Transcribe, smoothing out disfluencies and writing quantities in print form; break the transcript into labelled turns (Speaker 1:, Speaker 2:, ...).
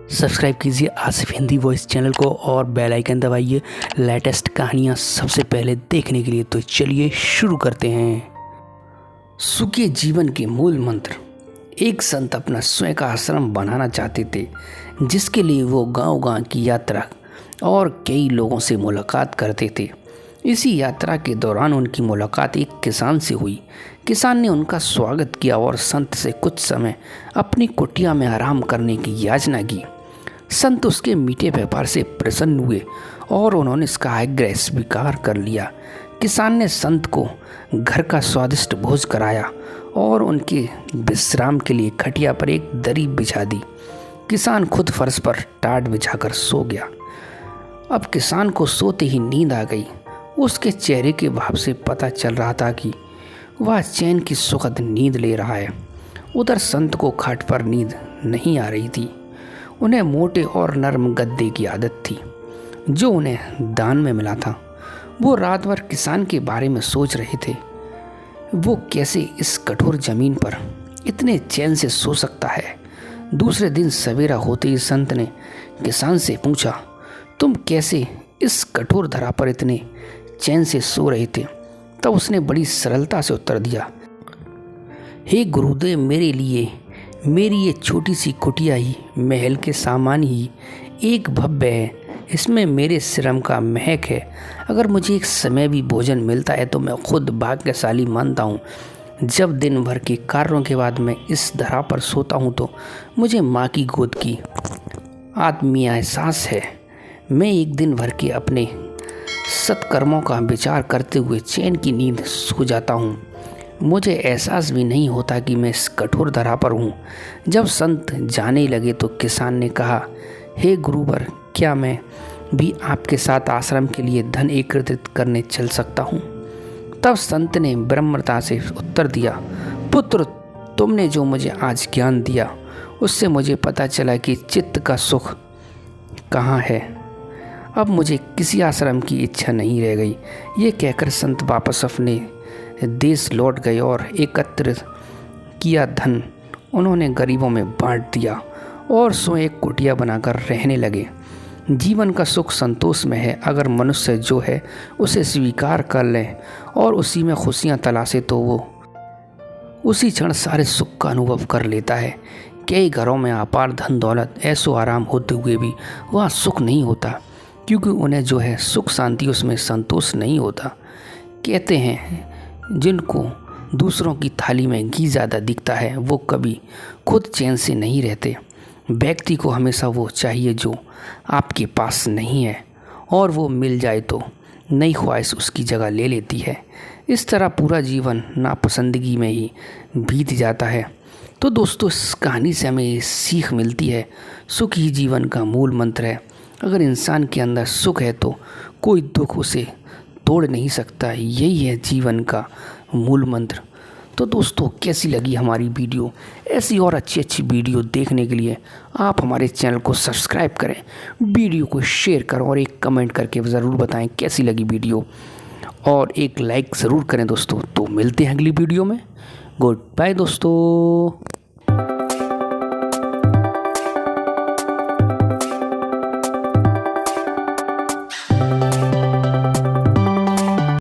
Speaker 1: Subscribe कीजिए Asif Hindi voice channel को और बेल आइकन दबाइए लेटेस्ट कहानियाँ सबसे पहले देखने के लिए। तो चलिए शुरू करते हैं। सुखी जीवन के मूल मंत्र। एक संत अपना स्वयं का आश्रम बनाना चाहते थे, जिसके लिए वो गांव-गांव की यात्रा और कई लोगों से मुलाकात करते थे। इसी यात्रा के दौरान उनकी मुलाकात एक किसान से हुई। किसान ने उनका स्वागत किया और संत से कुछ समय अपनी कुटिया में आराम करने की याचना की। संत उसके मीठे व्यवहार से प्रसन्न हुए और उन्होंने इसका आग्रह स्वीकार कर लिया। किसान ने संत को घर का स्वादिष्ट भोज कराया और उनके विश्राम के लिए खटिया पर एक दरी बिछा दी। किसान खुद फर्श पर टाट बिछाकर सो गया। अब किसान को सोते ही नींद आ गई। उसके चेहरे के भाव से पता चल रहा था कि वह चैन की सुखद नींद ले रहा है। उधर संत को खाट पर नींद नहीं आ रही थी। उन्हें मोटे और नरम गद्दे की आदत थी, जो उन्हें दान में मिला था। वो रात भर किसान के बारे में सोच रहे थे। वो कैसे इस कठोर जमीन पर इतने चैन से सो सकता है। दूसरे दिन सवेरा होते ही संत ने किसान से पूछा, तुम कैसे इस कठोर धरा पर इतने चैन से सो रहे थे? तब उसने बड़ी सरलता से उत्तर दिया, हे गुरुदेव, मेरे लिए मेरी ये छोटी सी कुटिया ही महल के सामान ही एक भव्य है। इसमें मेरे श्रम का महक है। अगर मुझे एक समय भी भोजन मिलता है तो मैं खुद भाग्यशाली मानता हूँ। जब दिन भर के कार्यों के बाद मैं इस धरा पर सोता हूँ तो मुझे माँ की गोद की आत्मीय एहसास है। मैं एक दिन भर के अपने सत्कर्मों का विचार करते हुए चैन की नींद सो जाता हूँ। मुझे एहसास भी नहीं होता कि मैं इस कठोर धरा पर हूँ। जब संत जाने लगे तो किसान ने कहा, हे गुरुवर, क्या मैं भी आपके साथ आश्रम के लिए धन एकत्रित करने चल सकता हूँ? तब संत ने विनम्रता से उत्तर दिया, पुत्र, तुमने जो मुझे आज ज्ञान दिया उससे मुझे पता चला कि चित्त का सुख कहाँ है। अब मुझे किसी आश्रम की इच्छा नहीं रह गई। ये कहकर संत वापस अपने देश लौट गए और एकत्रित किया धन उन्होंने गरीबों में बांट दिया और स्वयं एक कुटिया बनाकर रहने लगे। जीवन का सुख संतोष में है। अगर मनुष्य जो है उसे स्वीकार कर ले और उसी में खुशियाँ तलाशे तो वो उसी क्षण सारे सुख का अनुभव कर लेता है। कई घरों में अपार धन दौलत ऐसो आराम होते हुए भी वह सुख नहीं होता, क्योंकि उन्हें जो है सुख शांति उसमें संतोष नहीं होता। कहते हैं, जिनको दूसरों की थाली में घी ज़्यादा दिखता है वो कभी खुद चैन से नहीं रहते। व्यक्ति को हमेशा वो चाहिए जो आपके पास नहीं है, और वो मिल जाए तो नई ख्वाहिश उसकी जगह ले लेती है। इस तरह पूरा जीवन नापसंदगी में ही बीत जाता है। तो दोस्तों, इस कहानी से हमें सीख मिलती है, सुख ही जीवन का मूल मंत्र है। अगर इंसान के अंदर सुख है तो कोई दुख उसे तोड़ नहीं सकता। यही है जीवन का मूल मंत्र। तो दोस्तों, कैसी लगी हमारी वीडियो? ऐसी और अच्छी अच्छी वीडियो देखने के लिए आप हमारे चैनल को सब्सक्राइब करें, वीडियो को शेयर करें और एक कमेंट करके ज़रूर बताएं कैसी लगी वीडियो, और एक लाइक ज़रूर करें दोस्तों। तो मिलते हैं अगली वीडियो में। गुड बाय दोस्तों।